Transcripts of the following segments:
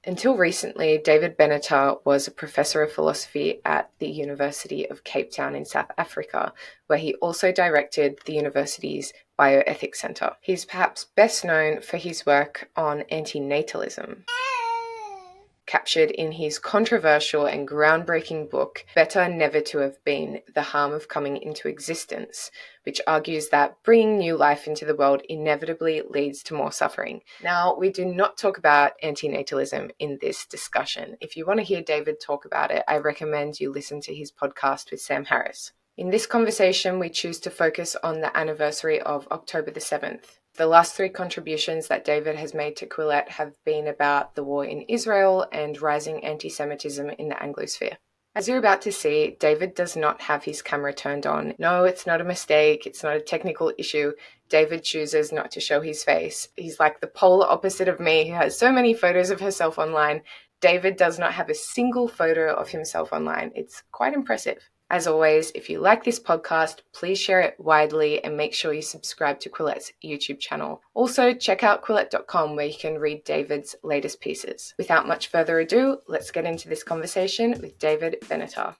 Until recently, David Benatar was a professor of philosophy at the University of Cape Town in South Africa, where he also directed the university's Bioethics Centre. He's perhaps best known for his work on antinatalism, captured in his controversial and groundbreaking book, Better Never to Have Been: The Harm of Coming into Existence, which argues that bringing new life into the world inevitably leads to more suffering. Now, we do not talk about antinatalism in this discussion. If you want to hear David talk about it, I recommend you listen to his podcast with Sam Harris. In this conversation, we choose to focus on the anniversary of October the 7th. The last three contributions that David has made to Quillette have been about the war in Israel and rising anti-Semitism in the Anglosphere. As you're about to see, David does not have his camera turned on. No, it's not a mistake. It's not a technical issue. David chooses not to show his face. He's like the polar opposite of me, who has so many photos of herself online. David does not have a single photo of himself online. It's quite impressive. As always, if you like this podcast, please share it widely and make sure you subscribe to Quillette's YouTube channel. Also, check out Quillette.com where you can read David's latest pieces. Without much further ado, let's get into this conversation with David Benatar.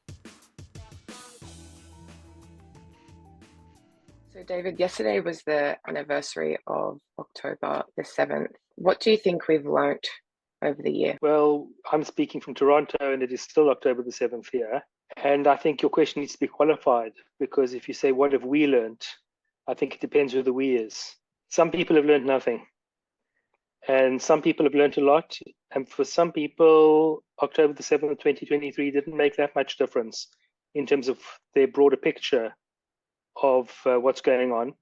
So David, yesterday was the anniversary of October the 7th. What do you think we've learnt over the year? Well, I'm speaking from Toronto and it is still October the 7th here. And I think your question needs to be qualified, because if you say, what have we learned? I think it depends who the we is. Some people have learned nothing. And some people have learned a lot. And for some people, October the 7th, 2023 didn't make that much difference in terms of their broader picture of what's going on,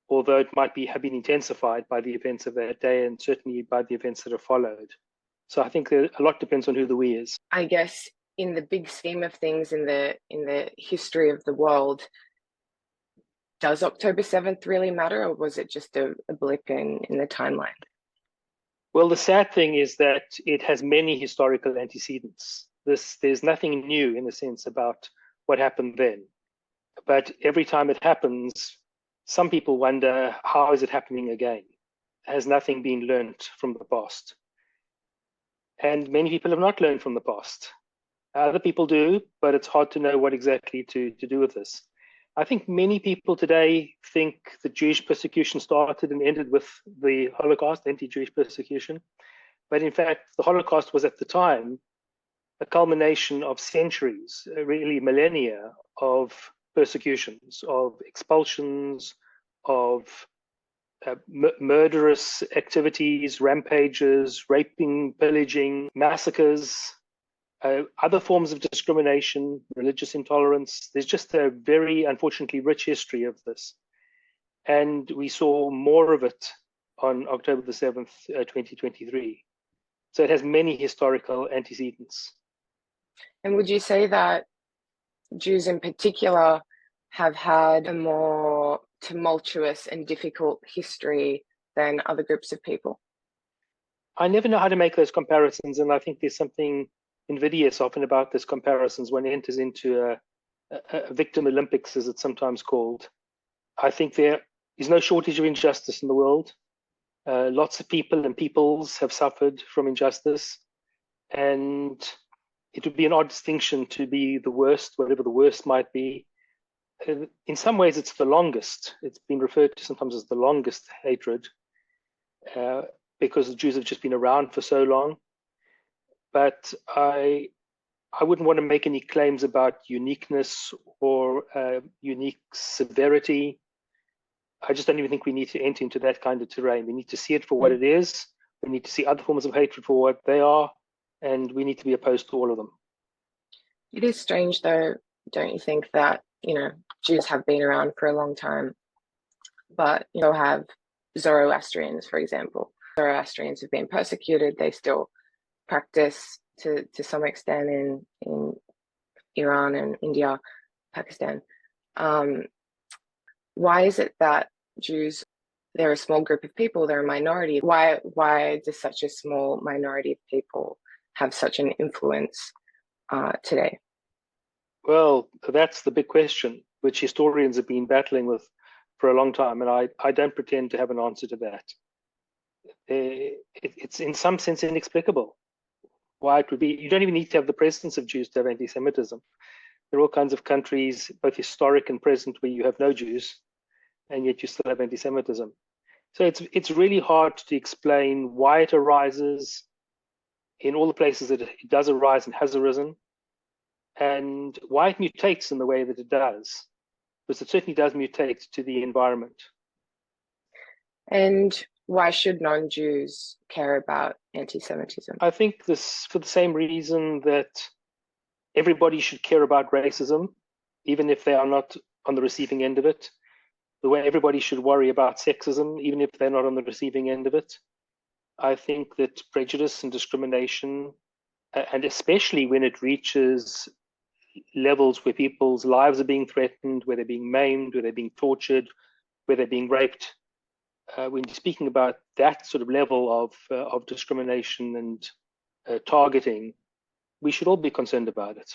although it might have been intensified by the events of that day and certainly by the events that have followed. So I think a lot depends on who the we is. I guess in the big scheme of things, in the history of the world, does October 7th really matter, or was it just a blip in the timeline? Well, the sad thing is that it has many historical antecedents. There's nothing new in a sense about what happened then. But every time it happens, some people wonder, how is it happening again? Has nothing been learned from the past? And many people have not learned from the past. Other people do, but it's hard to know what exactly to do with this. I think many people today think the Jewish persecution started and ended with the Holocaust, anti-Jewish persecution. But in fact, the Holocaust was at the time a culmination of centuries, really millennia of persecutions, of expulsions, of murderous activities, rampages, raping, pillaging, massacres, other forms of discrimination, religious intolerance. There's just a very, unfortunately, rich history of this. And we saw more of it on October the 7th, 2023. So it has many historical antecedents. And would you say that Jews in particular have had a more tumultuous and difficult history than other groups of people? I never know how to make those comparisons, and I think there's something invidious often about these comparisons when it enters into a victim Olympics, as it's sometimes called. I think there is no shortage of injustice in the world. Lots of people and peoples have suffered from injustice, and it would be an odd distinction to be the worst, whatever the worst might be. In some ways, it's the longest. It's been referred to sometimes as the longest hatred, because the Jews have just been around for so long. But I wouldn't want to make any claims about uniqueness or unique severity. I just don't even think we need to enter into that kind of terrain. We need to see it for what it is. We need to see other forms of hatred for what they are, and we need to be opposed to all of them. It is strange, though, don't you think, that, Jews have been around for a long time, but have Zoroastrians, for example. Zoroastrians have been persecuted. They still practice to some extent in Iran and India, Pakistan. Why is it that Jews, they're a small group of people, they're a minority? Why does such a small minority of people have such an influence today? Well, that's the big question, which historians have been battling with for a long time, and I don't pretend to have an answer to that. It's in some sense inexplicable. why it would be. You don't even need to have the presence of Jews to have anti-Semitism. There are all kinds of countries, both historic and present, where you have no Jews, and yet you still have anti-Semitism. So it's really hard to explain why it arises in all the places that it does arise and has arisen, and why it mutates in the way that it does, because it certainly does mutate to the environment. And why should non-Jews care about anti-Semitism? I think this for the same reason that everybody should care about racism, even if they are not on the receiving end of it. The way everybody should worry about sexism, even if they're not on the receiving end of it. I think that prejudice and discrimination, and especially when it reaches levels where people's lives are being threatened, where they're being maimed, where they're being tortured, where they're being raped, when you're speaking about that sort of level of discrimination and targeting, we should all be concerned about it.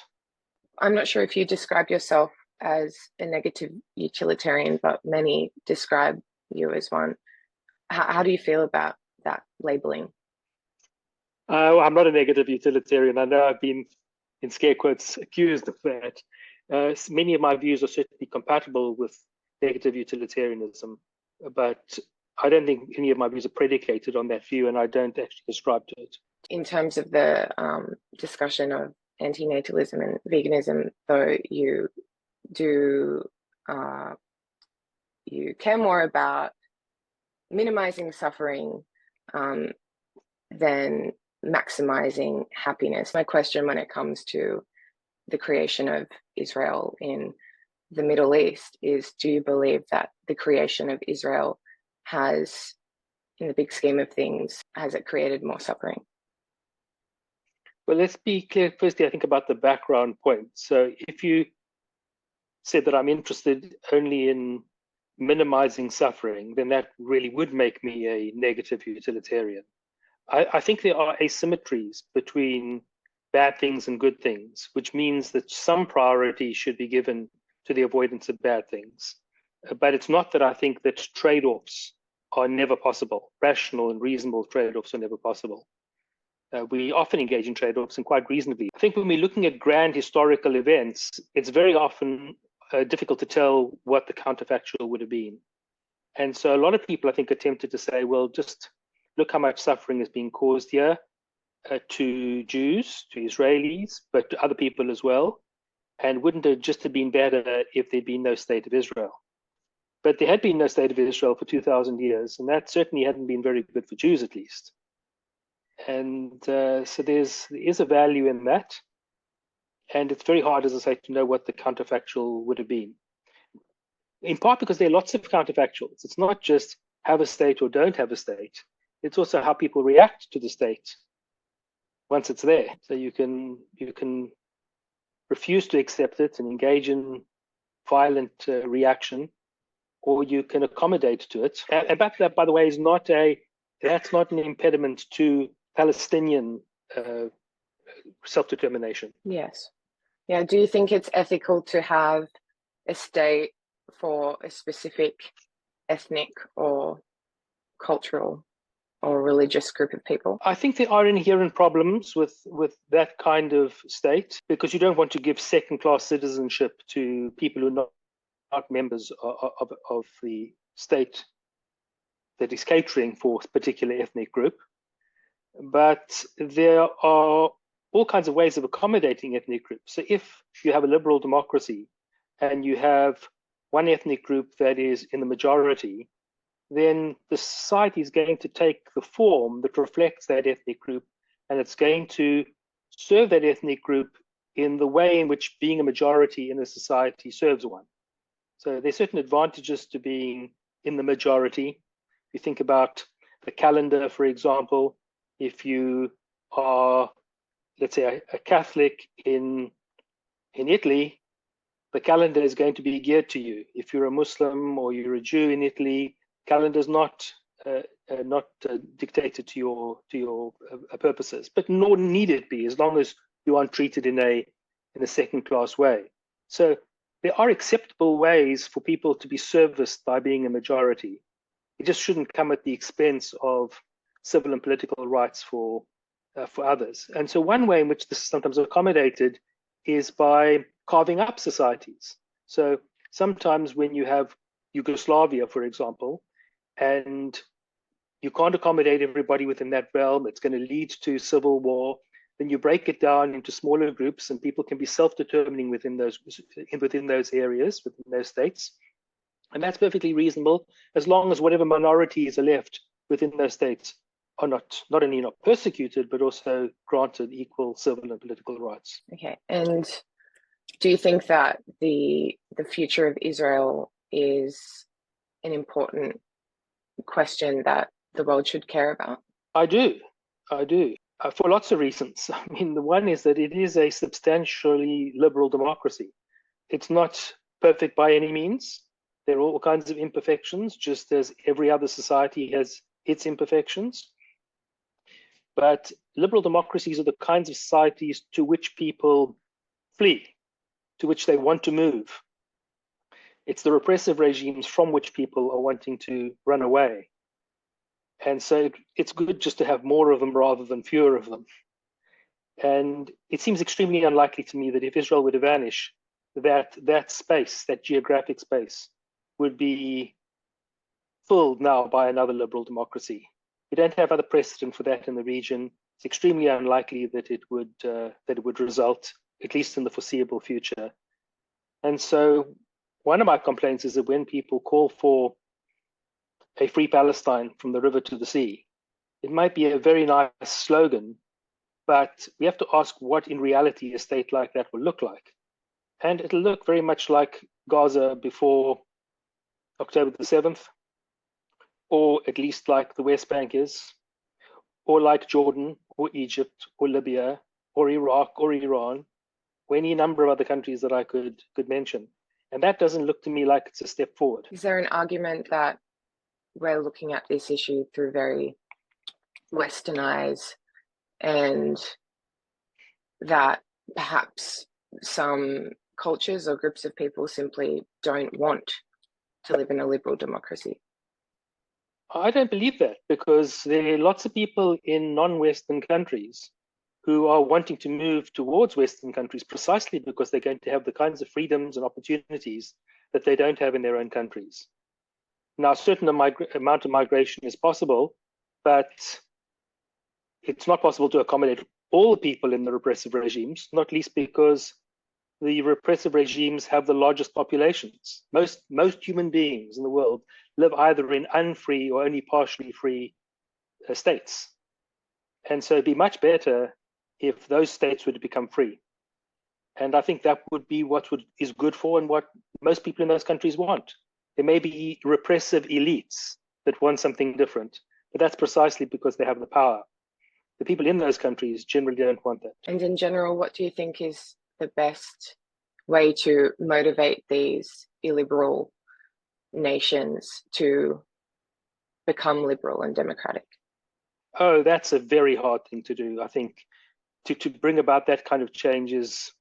I'm not sure if you describe yourself as a negative utilitarian, but many describe you as one. How do you feel about that labeling? I'm not a negative utilitarian. I know I've been, in scare quotes, accused of that. Many of my views are certainly compatible with negative utilitarianism, but I don't think any of my views are predicated on that view, and I don't actually ascribe to it. In terms of the discussion of antinatalism and veganism, though, you do you care more about minimizing suffering than maximizing happiness. My question when it comes to the creation of Israel in the Middle East is, do you believe that the creation of Israel has, in the big scheme of things, has it created more suffering? Well, let's be clear firstly, I think, about the background point. So if you said that I'm interested only in minimizing suffering, then that really would make me a negative utilitarian. I think there are asymmetries between bad things and good things, which means that some priority should be given to the avoidance of bad things. But it's not that I think that trade-offs are never possible. Rational and reasonable trade-offs are never possible. We often engage in trade-offs, and quite reasonably. I think when we're looking at grand historical events, it's very often difficult to tell what the counterfactual would have been. And so a lot of people, I think, are tempted to say, well, just look how much suffering is being caused here to Jews, to Israelis, but to other people as well. And wouldn't it just have been better if there'd been no state of Israel? But there had been no state of Israel for 2,000 years, and that certainly hadn't been very good for Jews, at least. And so there is a value in that. And it's very hard, as I say, to know what the counterfactual would have been. In part because there are lots of counterfactuals. It's not just have a state or don't have a state. It's also how people react to the state once it's there. So you can refuse to accept it and engage in violent reaction, or you can accommodate to it. And that, by the way, that's not an impediment to Palestinian self-determination. Yes. Yeah. Do you think it's ethical to have a state for a specific ethnic or cultural or religious group of people? I think there are inherent problems with that kind of state, because you don't want to give second-class citizenship to people who are not members of the state that is catering for a particular ethnic group. But there are all kinds of ways of accommodating ethnic groups. So if you have a liberal democracy and you have one ethnic group that is in the majority, then the society is going to take the form that reflects that ethnic group, and it's going to serve that ethnic group in the way in which being a majority in a society serves one. So there's certain advantages to being in the majority. If you think about the calendar, for example, if you are, let's say, a Catholic in Italy, the calendar is going to be geared to you. If you're a Muslim or you're a Jew in Italy, calendar is not dictated to your purposes, but nor need it be, as long as you aren't treated in a second-class way. So there are acceptable ways for people to be serviced by being a majority. It just shouldn't come at the expense of civil and political rights for for others. And so one way in which this is sometimes accommodated is by carving up societies. So sometimes when you have Yugoslavia, for example, and you can't accommodate everybody within that realm, it's going to lead to civil war, then you break it down into smaller groups and people can be self-determining within those areas, within those states. And that's perfectly reasonable as long as whatever minorities are left within those states are not only not persecuted, but also granted equal civil and political rights. Okay. And do you think that the future of Israel is an important question that the world should care about? I do. For lots of reasons. I mean, the one is that it is a substantially liberal democracy. It's not perfect by any means. There are all kinds of imperfections, just as every other society has its imperfections. But liberal democracies are the kinds of societies to which people flee, to which they want to move. It's the repressive regimes from which people are wanting to run away. And so it's good just to have more of them rather than fewer of them. And it seems extremely unlikely to me that if Israel were to vanish, that space, that geographic space, would be filled now by another liberal democracy. We don't have other precedent for that in the region. It's extremely unlikely that it would result, at least in the foreseeable future. And so one of my complaints is that when people call for a free Palestine from the river to the sea, it might be a very nice slogan, but we have to ask what in reality a state like that will look like. And it'll look very much like Gaza before October the 7th, or at least like the West Bank is, or like Jordan, or Egypt, or Libya, or Iraq, or Iran, or any number of other countries that I could mention. And that doesn't look to me like it's a step forward. Is there an argument that we're looking at this issue through very Western eyes, and that perhaps some cultures or groups of people simply don't want to live in a liberal democracy? I don't believe that, because there are lots of people in non-Western countries who are wanting to move towards Western countries precisely because they're going to have the kinds of freedoms and opportunities that they don't have in their own countries. Now, a certain amount of migration is possible, but it's not possible to accommodate all the people in the repressive regimes, not least because the repressive regimes have the largest populations. Most human beings in the world live either in unfree or only partially free states. And so it'd be much better if those states were to become free. And I think that would be what is good for and what most people in those countries want. There may be repressive elites that want something different, but that's precisely because they have the power. The people in those countries generally don't want that. And in general, what do you think is the best way to motivate these illiberal nations to become liberal and democratic? Oh, that's a very hard thing to do. I think to bring about that kind of change is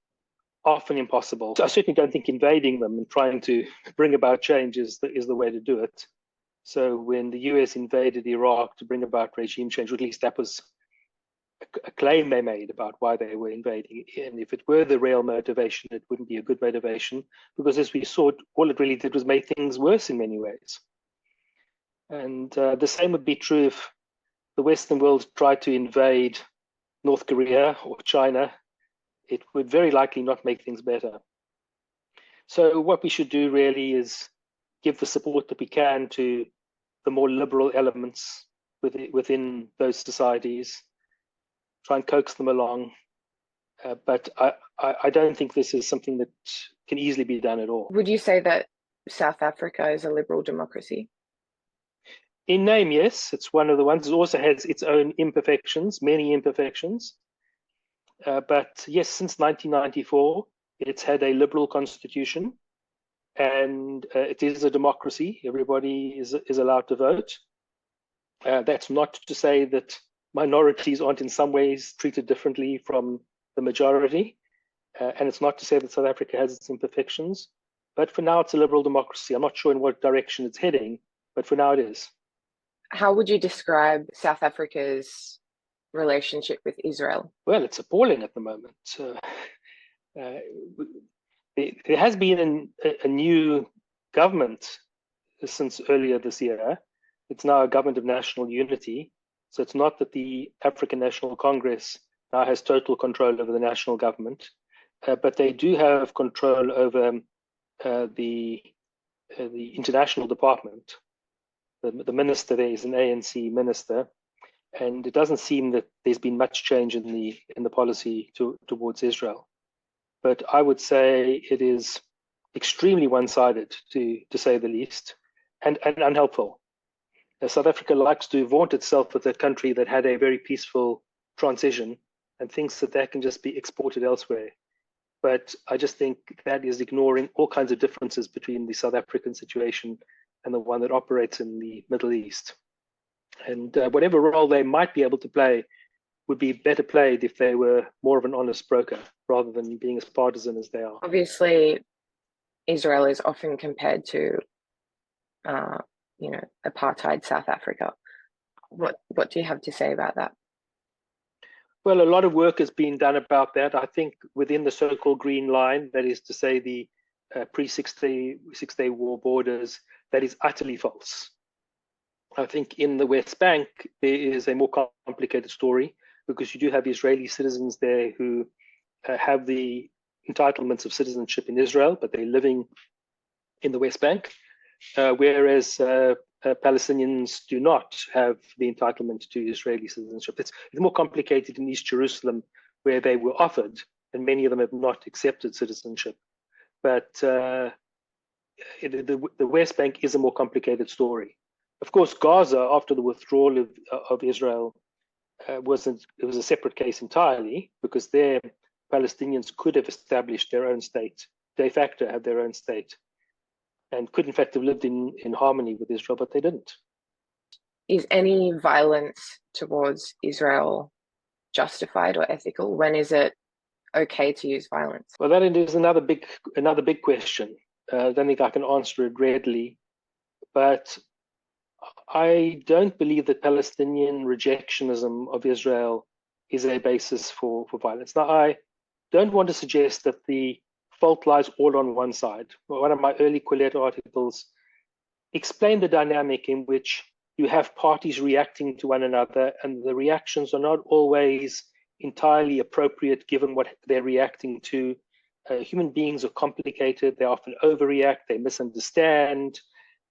often impossible. I certainly don't think invading them and trying to bring about change is the way to do it. So when the US invaded Iraq to bring about regime change, or at least that was a claim they made about why they were invading. And if it were the real motivation, it wouldn't be a good motivation, because as we saw, all it really did was make things worse in many ways. And the same would be true if the Western world tried to invade North Korea or China. It would very likely not make things better. So what we should do really is give the support that we can to the more liberal elements within those societies, try and coax them along. But I don't think this is something that can easily be done at all. Would you say that South Africa is a liberal democracy? In name, yes, it's one of the ones. It also has its own imperfections, many imperfections. But yes, since 1994, it's had a liberal constitution, and it is a democracy. Everybody is allowed to vote. That's not to say that minorities aren't in some ways treated differently from the majority. And it's not to say that South Africa has its imperfections. But for now, it's a liberal democracy. I'm not sure in what direction it's heading, but for now it is. How would you describe South Africa's relationship with Israel? Well, it's appalling at the moment. Uh, there has been a new government since earlier this year. It's now a government of national unity. So it's not that the African National Congress now has total control over the national government, but they do have control over the international department. The minister there is an ANC minister, and it doesn't seem that there's been much change in the policy towards Israel. But I would say it is extremely one-sided, to say the least, and unhelpful. South Africa likes to vaunt itself as a country that had a very peaceful transition and thinks that can just be exported elsewhere. But I just think that is ignoring all kinds of differences between the South African situation and the one that operates in the Middle East. And whatever role they might be able to play would be better played if they were more of an honest broker rather than being as partisan as they are. Obviously, Israel is often compared to, apartheid South Africa. What do you have to say about that? Well, a lot of work has been done about that. I think within the so-called Green Line, that is to say the pre-Six-Day War borders, that is utterly false. I think in the West Bank, there is a more complicated story because you do have Israeli citizens there who have the entitlements of citizenship in Israel, but they're living in the West Bank, whereas Palestinians do not have the entitlement to Israeli citizenship. It's more complicated in East Jerusalem, where they were offered, and many of them have not accepted citizenship. But the West Bank is a more complicated story. Of course, Gaza, after the withdrawal of Israel, it was a separate case entirely, because there Palestinians could have established their own state, de facto have their own state, and could in fact have lived in harmony with Israel, but they didn't. Is any violence towards Israel justified or ethical? When is it okay to use violence? Well, that is another big question. I don't think I can answer it readily, but I don't believe that Palestinian rejectionism of Israel is a basis for violence. Now, I don't want to suggest that the fault lies all on one side. One of my early Quillette articles explained the dynamic in which you have parties reacting to one another, and the reactions are not always entirely appropriate given what they're reacting to. Human beings are complicated. They often overreact. They misunderstand.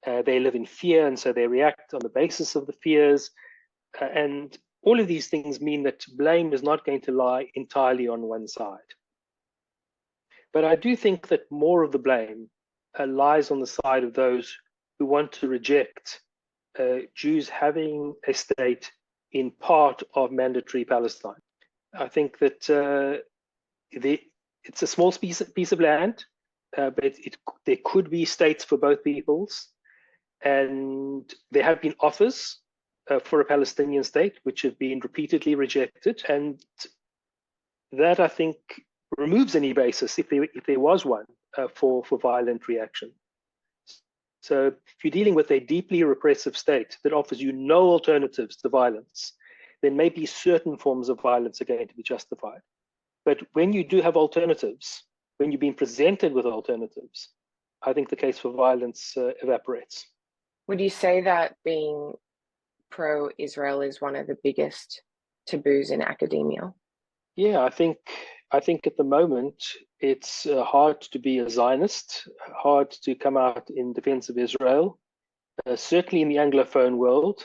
They live in fear, and so they react on the basis of the fears. And all of these things mean that blame is not going to lie entirely on one side. But I do think that more of the blame lies on the side of those who want to reject Jews having a state in part of mandatory Palestine. I think that it's a small piece of land, but there could be states for both peoples. And there have been offers for a Palestinian state, which have been repeatedly rejected. And that, I think, removes any basis, if there was one, for violent reaction. So if you're dealing with a deeply repressive state that offers you no alternatives to violence, then maybe certain forms of violence are going to be justified. But when you do have alternatives, when you're being presented with alternatives, I think the case for violence evaporates. Would you say that being pro-Israel is one of the biggest taboos in academia? Yeah, I think at the moment it's hard to be a Zionist, hard to come out in defense of Israel. Certainly in the Anglophone world,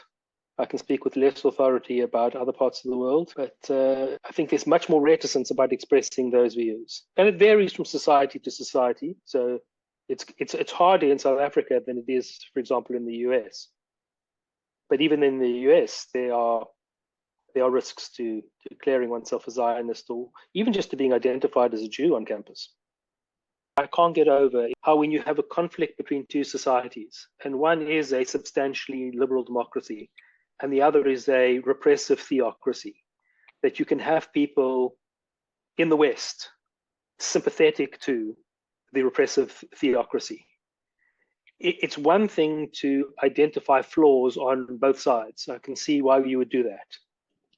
I can speak with less authority about other parts of the world, but I think there's much more reticence about expressing those views, and it varies from society to society. So it's harder in South Africa than it is, for example, in the US. But even in the US, there are risks to declaring oneself a Zionist, or even just to being identified as a Jew on campus. I can't get over how when you have a conflict between two societies, and one is a substantially liberal democracy, and the other is a repressive theocracy, that you can have people in the West sympathetic to the repressive theocracy. It's one thing to identify flaws on both sides. I can see why you would do that.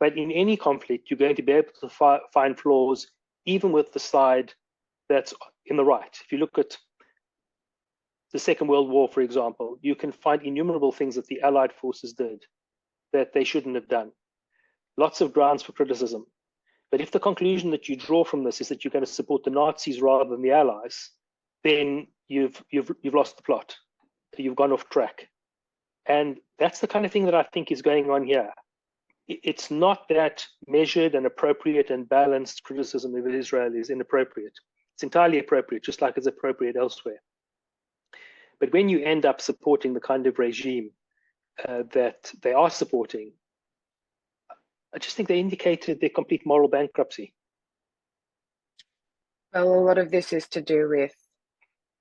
But in any conflict, you're going to be able to find flaws, even with the side that's in the right. If you look at the Second World War, for example, you can find innumerable things that the Allied forces did that they shouldn't have done. Lots of grounds for criticism. But if the conclusion that you draw from this is that you're going to support the Nazis rather than the Allies, then you've lost the plot. You've gone off track. And that's the kind of thing that I think is going on here. It's not that measured and appropriate and balanced criticism of Israel is inappropriate. It's entirely appropriate, just like it's appropriate elsewhere. But when you end up supporting the kind of regime that they are supporting, I just think they indicated their complete moral bankruptcy. Well, a lot of this is to do with,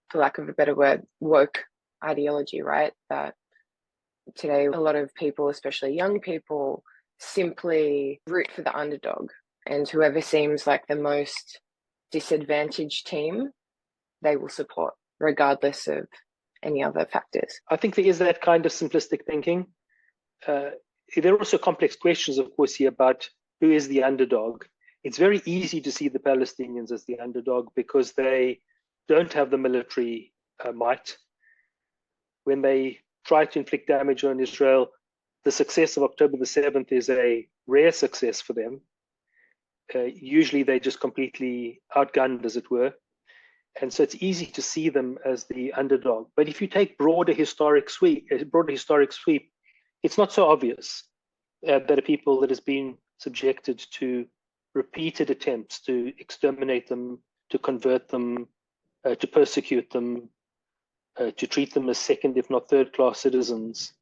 for lack of a better word, woke ideology, right? That today a lot of people, especially young people, simply root for the underdog, and whoever seems like the most disadvantaged team, they will support, regardless of any other factors. I think there is that kind of simplistic thinking. There are also complex questions, of course, here about who is the underdog. It's very easy to see the Palestinians as the underdog because they don't have the military might. When they try to inflict damage on Israel, the success of October the 7th is a rare success for them. Usually they just completely outgunned, as it were. And so it's easy to see them as the underdog. But if you take a broader historic sweep, it's not so obvious that a people that has been subjected to repeated attempts to exterminate them, to convert them, to persecute them, to treat them as second, if not third-class citizens,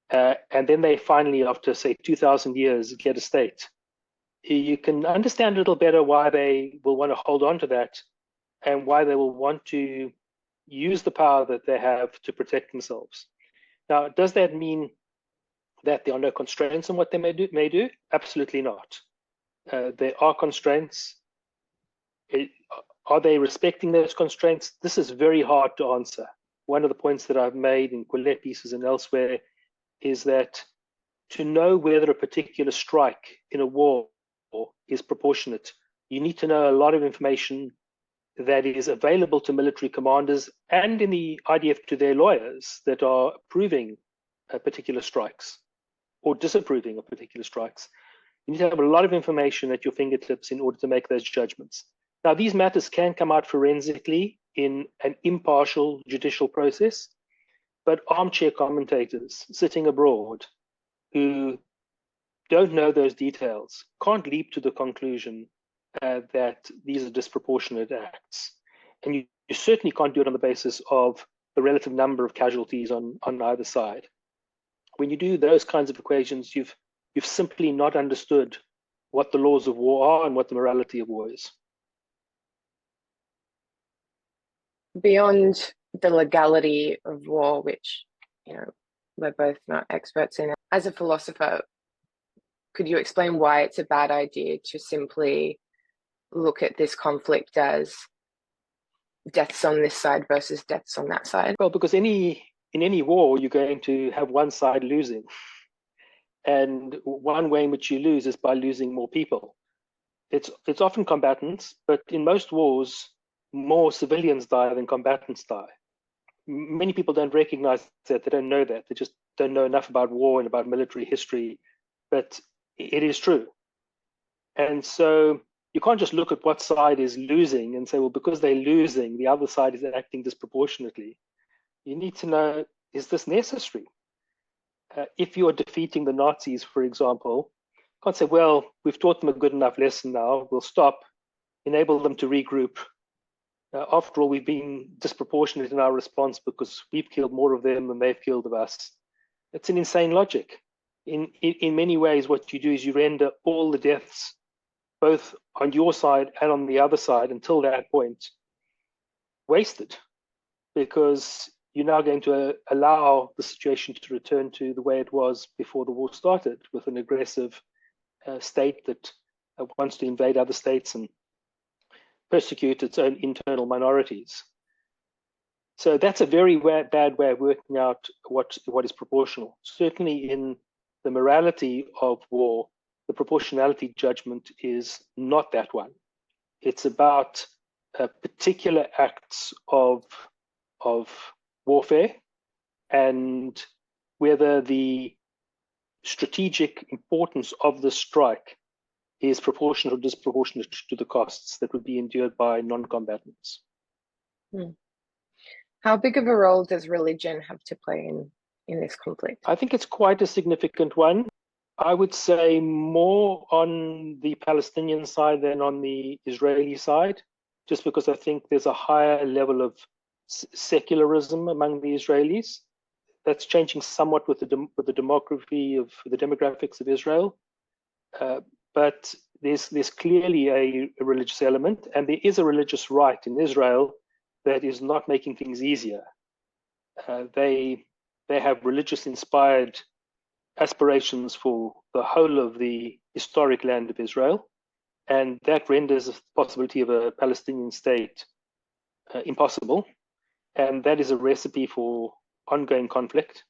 and then they finally, after say 2,000 years, get a state. You can understand a little better why they will want to hold on to that and why they will want to use the power that they have to protect themselves. Now, does that mean that there are no constraints on what they may do? Absolutely not. There are constraints. Are they respecting those constraints? This is very hard to answer. One of the points that I've made in Quillette pieces and elsewhere is that to know whether a particular strike in a war is proportionate, you need to know a lot of information that is available to military commanders and in the IDF to their lawyers that are approving particular strikes or disapproving of particular strikes. You need to have a lot of information at your fingertips in order to make those judgments. Now, these matters can come out forensically in an impartial judicial process, but armchair commentators sitting abroad who don't know those details can't leap to the conclusion that these are disproportionate acts. And you certainly can't do it on the basis of the relative number of casualties on either side. When you do those kinds of equations, you've simply not understood what the laws of war are and what the morality of war is. Beyond the legality of war, which, we're both not experts in, as a philosopher, could you explain why it's a bad idea to simply look at this conflict as deaths on this side versus deaths on that side? Well, because in any war, you're going to have one side losing. And one way in which you lose is by losing more people. It's often combatants, but in most wars, more civilians die than combatants die. Many people don't recognize that. They don't know that. They just don't know enough about war and about military history, but it is true. And so you can't just look at what side is losing and say, well, because they're losing, the other side is acting disproportionately. You need to know, is this necessary? If you are defeating the Nazis, for example, you can't say, well, we've taught them a good enough lesson now, we'll stop, enable them to regroup. After all, we've been disproportionate in our response because we've killed more of them than they've killed of us. It's an insane logic. In many ways, what you do is you render all the deaths, both on your side and on the other side, until that point, wasted, because you're now going to allow the situation to return to the way it was before the war started, with an aggressive state that wants to invade other states and persecute its own internal minorities. So that's a very bad way of working out what is proportional. Certainly in the morality of war, the proportionality judgment is not that one. It's about particular acts of warfare and whether the strategic importance of the strike is proportionate or disproportionate to the costs that would be endured by non-combatants. How big of a role does religion have to play in this conflict? I think it's quite a significant one. I would say more on the Palestinian side than on the Israeli side, just because I think there's a higher level of secularism among the Israelis. That's changing somewhat with the demographics of Israel. But there's clearly a religious element, and there is a religious right in Israel that is not making things easier. They have religious-inspired aspirations for the whole of the historic land of Israel, and that renders the possibility of a Palestinian state impossible, and that is a recipe for ongoing conflict.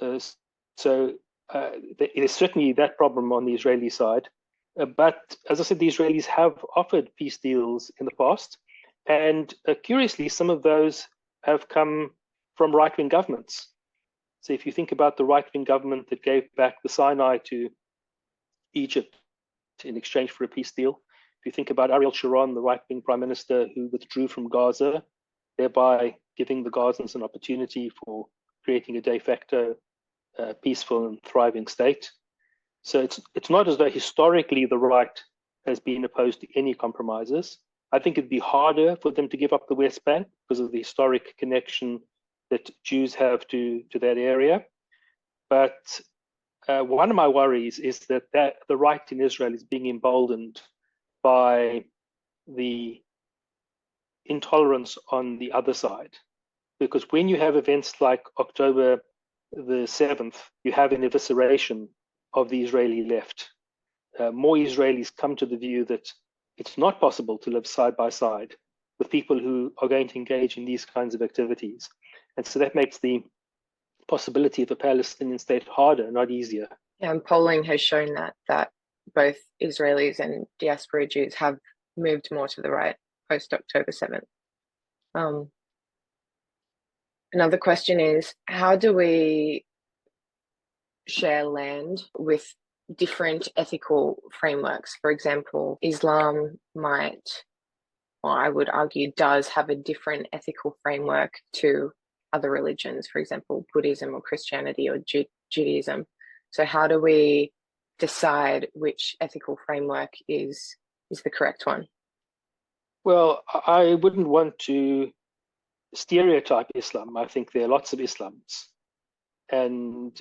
There's certainly that problem on the Israeli side, but as I said, the Israelis have offered peace deals in the past, and curiously, some of those have come from right-wing governments. So if you think about the right-wing government that gave back the Sinai to Egypt in exchange for a peace deal, if you think about Ariel Sharon, the right-wing prime minister who withdrew from Gaza, thereby giving the Gazans an opportunity for creating a de facto peaceful and thriving state. So it's not as though historically the right has been opposed to any compromises. I think it'd be harder for them to give up the West Bank because of the historic connection that Jews have to that area. But one of my worries is that the right in Israel is being emboldened by the intolerance on the other side. Because when you have events like October the 7th, you have an evisceration of the Israeli left. More Israelis come to the view that it's not possible to live side by side with people who are going to engage in these kinds of activities. And so that makes the possibility of a Palestinian state harder, not easier. Yeah, and polling has shown that both Israelis and diaspora Jews have moved more to the right post-October 7th. Another question is, how do we share land with different ethical frameworks? For example, Islam might, or I would argue, does have a different ethical framework to other religions, for example, Buddhism or Christianity or Judaism. So how do we decide which ethical framework is the correct one? Well, I wouldn't want to stereotype Islam. I think there are lots of Islams. And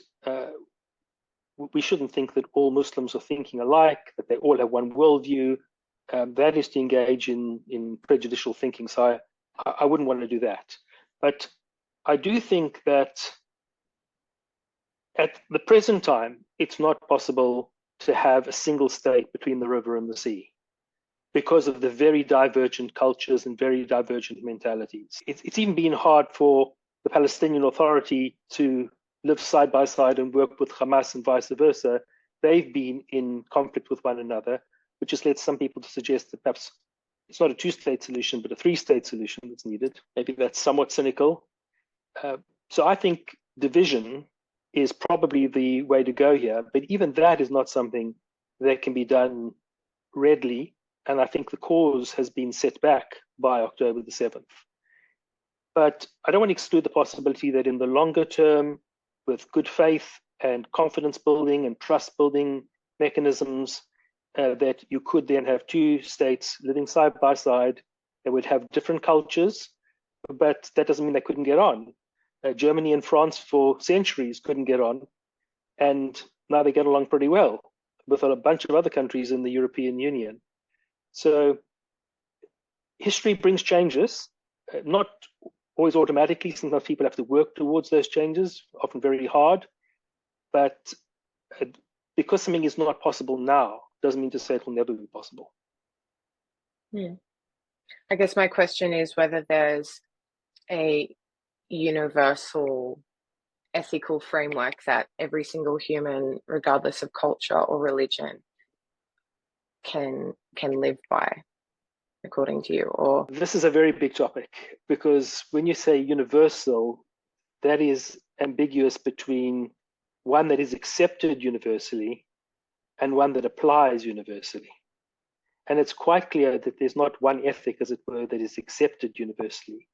we shouldn't think that all Muslims are thinking alike, that they all have one worldview. That is to engage in prejudicial thinking. So I wouldn't want to do that. But I do think that at the present time, it's not possible to have a single state between the river and the sea because of the very divergent cultures and very divergent mentalities. It's even been hard for the Palestinian Authority to live side by side and work with Hamas and vice versa. They've been in conflict with one another, which has led some people to suggest that perhaps it's not a two-state solution, but a three-state solution that's needed. Maybe that's somewhat cynical. So I think division is probably the way to go here, but even that is not something that can be done readily. And I think the cause has been set back by October the 7th. But I don't want to exclude the possibility that in the longer term, with good faith and confidence building and trust building mechanisms, that you could then have two states living side by side that would have different cultures, but that doesn't mean they couldn't get on. Germany and France for centuries couldn't get on, and now they get along pretty well with a bunch of other countries in the European Union. So history brings changes, not always automatically. Sometimes people have to work towards those changes, often very hard. But because something is not possible now, doesn't mean to say it will never be possible. I guess my question is whether there's a universal ethical framework that every single human, regardless of culture or religion, can live by, according to you? Or this is a very big topic, because when you say universal, that is ambiguous between one that is accepted universally and one that applies universally. And it's quite clear that there's not one ethic, as it were, that is accepted universally.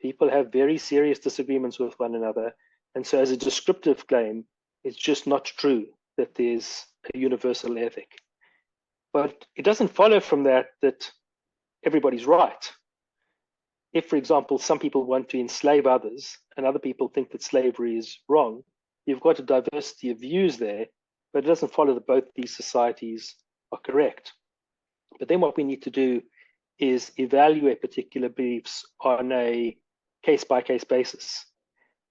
People have very serious disagreements with one another. And so, as a descriptive claim, it's just not true that there's a universal ethic. But it doesn't follow from that everybody's right. If, for example, some people want to enslave others and other people think that slavery is wrong, you've got a diversity of views there, but it doesn't follow that both these societies are correct. But then what we need to do is evaluate particular beliefs on a case-by-case basis.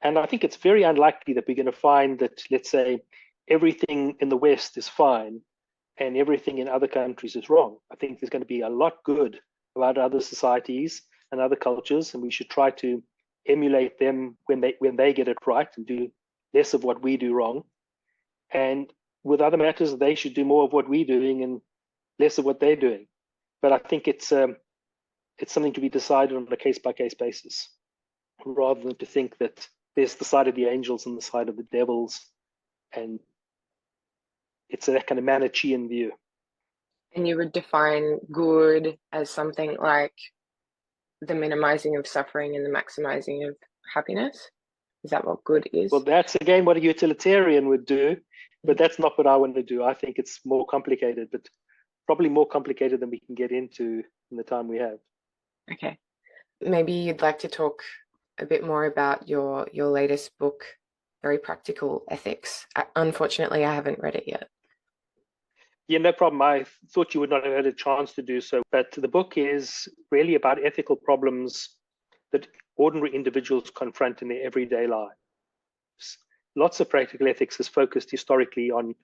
And I think it's very unlikely that we're going to find that, let's say, everything in the West is fine and everything in other countries is wrong. I think there's going to be a lot good about other societies and other cultures, and we should try to emulate them when they get it right and do less of what we do wrong. And with other matters, they should do more of what we're doing and less of what they're doing. But I think it's something to be decided on a case-by-case basis, rather than to think that there's the side of the angels and the side of the devils, and it's that kind of Manichaean view. and you would define good as something like the minimizing of suffering and the maximizing of happiness? Is that what good is? Well, that's again what a utilitarian would do, but that's not what I want to do. I think it's more complicated, but probably more complicated than we can get into in the time we have. Okay. Maybe you'd like to talk a bit more about your latest book, Very Practical Ethics. Unfortunately, I haven't read it yet. Yeah, no problem. I thought you would not have had a chance to do so, but the book is really about ethical problems that ordinary individuals confront in their everyday lives. Lots of practical ethics is focused historically on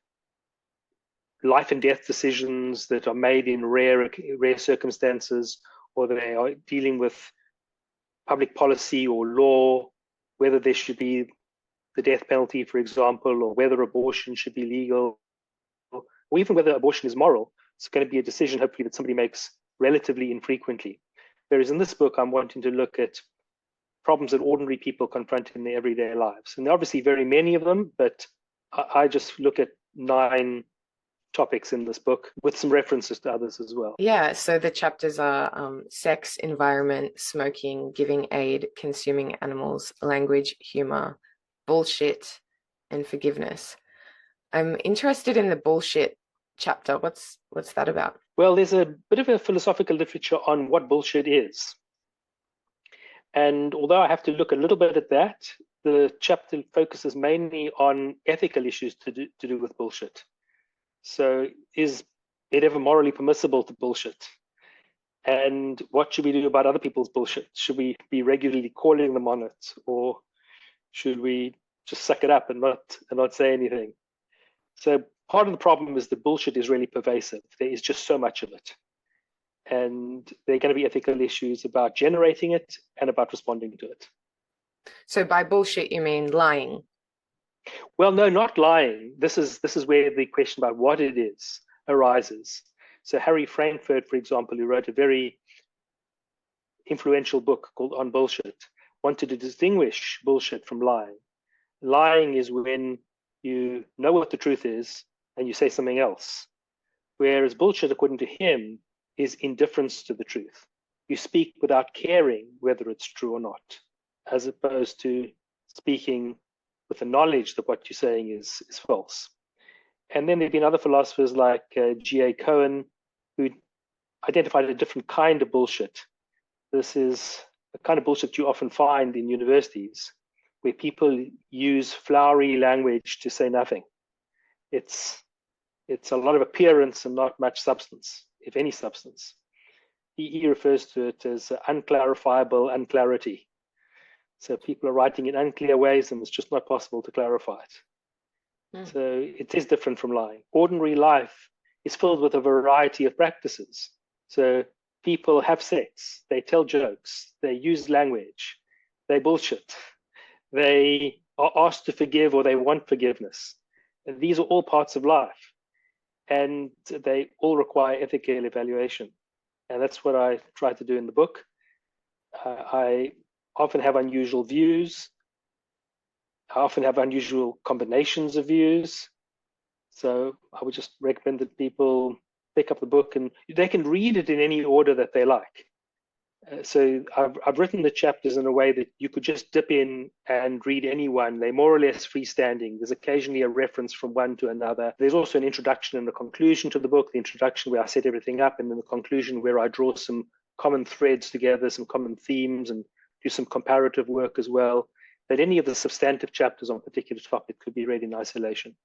life and death decisions that are made in rare circumstances, or they are dealing with public policy or law, whether there should be the death penalty, for example, or whether abortion should be legal, or even whether abortion is moral. It's going to be a decision, hopefully, that somebody makes relatively infrequently. Whereas in this book, I'm wanting to look at problems that ordinary people confront in their everyday lives. And there are obviously very many of them, but I just look at 9 topics in this book with some references to others as well. Yeah, so the chapters are sex, environment, smoking, giving aid, consuming animals, language, humor, bullshit, and forgiveness. I'm interested in the bullshit chapter. What's that about? Well, there's a bit of a philosophical literature on what bullshit is. And although I have to look a little bit at that, the chapter focuses mainly on ethical issues to do with bullshit. So is it ever morally permissible to bullshit? And what should we do about other people's bullshit? Should we be regularly calling them on it, or should we just suck it up and not say anything? So part of the problem is the bullshit is really pervasive. There is just so much of it. And there are going to be ethical issues about generating it and about responding to it. So by bullshit, you mean lying? Well, no, not lying. This is where the question about what it is arises. So Harry Frankfurt, for example, who wrote a very influential book called On Bullshit, wanted to distinguish bullshit from lying. Lying is when you know what the truth is and you say something else. Whereas bullshit, according to him, is indifference to the truth. You speak without caring whether it's true or not, as opposed to speaking with the knowledge that what you're saying is false. And then there have been other philosophers like G.A. Cohen, who identified a different kind of bullshit. This is the kind of bullshit you often find in universities, where people use flowery language to say nothing. It's a lot of appearance and not much substance, if any substance. He refers to it as unclarifiable unclarity. So people are writing in unclear ways and it's just not possible to clarify it. So it is different from lying. Ordinary life is filled with a variety of practices. So people have sex, they tell jokes, they use language, they bullshit, they are asked to forgive or they want forgiveness. And these are all parts of life, and they all require ethical evaluation. And that's what I try to do in the book. I often have unusual views. I often have unusual combinations of views. So I would just recommend that people pick up the book, and they can read it in any order that they like. So I've written the chapters in a way that you could just dip in and read any one. They're more or less freestanding. There's occasionally a reference from one to another. There's also an introduction and a conclusion to the book, the introduction where I set everything up, and then the conclusion where I draw some common threads together, some common themes, and do some comparative work as well. That any of the substantive chapters on a particular topic could be read in isolation.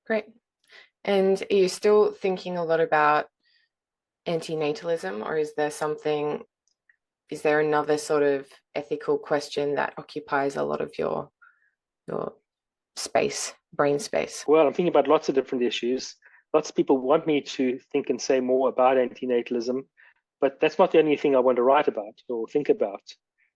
Great. And are you still thinking a lot about antinatalism, or is there another sort of ethical question that occupies a lot of your brain space? Well, I'm thinking about lots of different issues. Lots of people want me to think and say more about antinatalism, but that's not the only thing I want to write about or think about.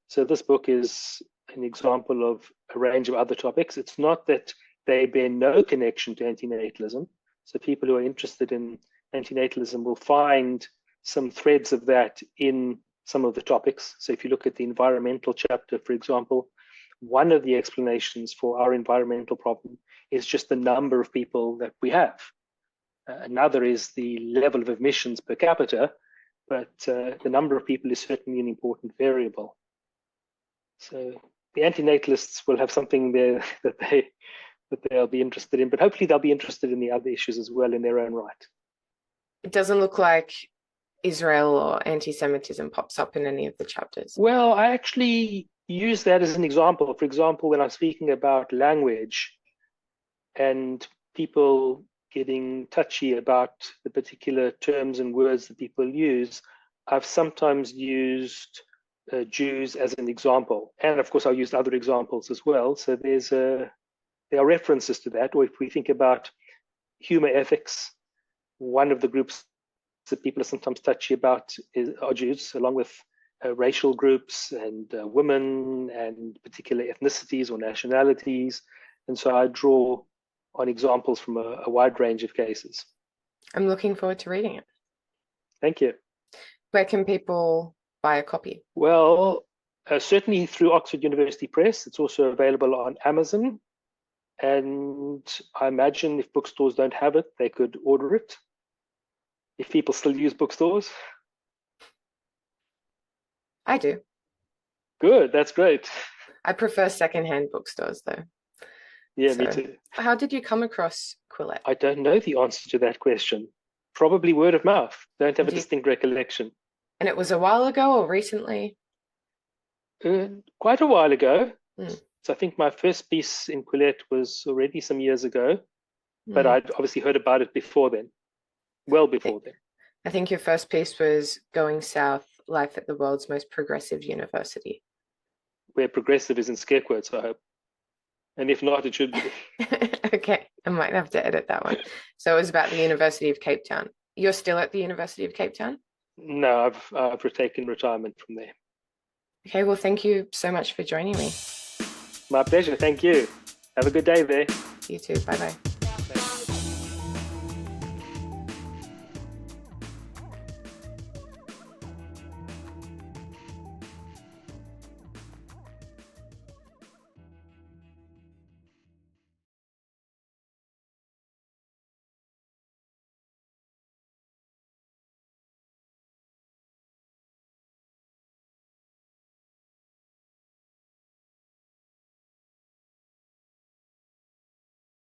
So this book is an example of a range of other topics. It's not that they bear no connection to antinatalism. So people who are interested in antinatalism will find some threads of that in some of the topics. So if you look at the environmental chapter, for example, one of the explanations for our environmental problem is just the number of people that we have. Another is the level of emissions per capita, but the number of people is certainly an important variable. So the antinatalists will have something there that they'll be interested in, but hopefully they'll be interested in the other issues as well in their own right. It doesn't look like Israel or anti-Semitism pops up in any of the chapters. Well, I actually use that as an example. For example, when I'm speaking about language and people getting touchy about the particular terms and words that people use, I've sometimes used Jews as an example. And of course, I've used other examples as well. So there are references to that. Or if we think about humor ethics, one of the groups that people are sometimes touchy about are Jews, along with racial groups and women and particular ethnicities or nationalities. And so I draw on examples from a wide range of cases. I'm looking forward to reading it. Thank you. Where can people buy a copy? Well, certainly through Oxford University Press. It's also available on Amazon. And I imagine if bookstores don't have it, they could order it. If people still use bookstores. I do. Good, that's great. I prefer secondhand bookstores though. Yeah, me too. How did you come across Quillette? I don't know the answer to that question. Probably word of mouth. Don't have a distinct recollection. And it was a while ago or recently? Quite a while ago. So I think my first piece in Quillette was already some years ago, but I'd obviously heard about it before then, well before then. I think your first piece was Going South, Life at the World's Most Progressive University. Where progressive is in scare quotes, I hope. And if not, it should be. Okay, I might have to edit that one. So it was about the University of Cape Town. You're still at the University of Cape Town? No, I've taken retirement from there. Okay, well, thank you so much for joining me. My pleasure. Thank you. Have a good day there. You too. Bye-bye.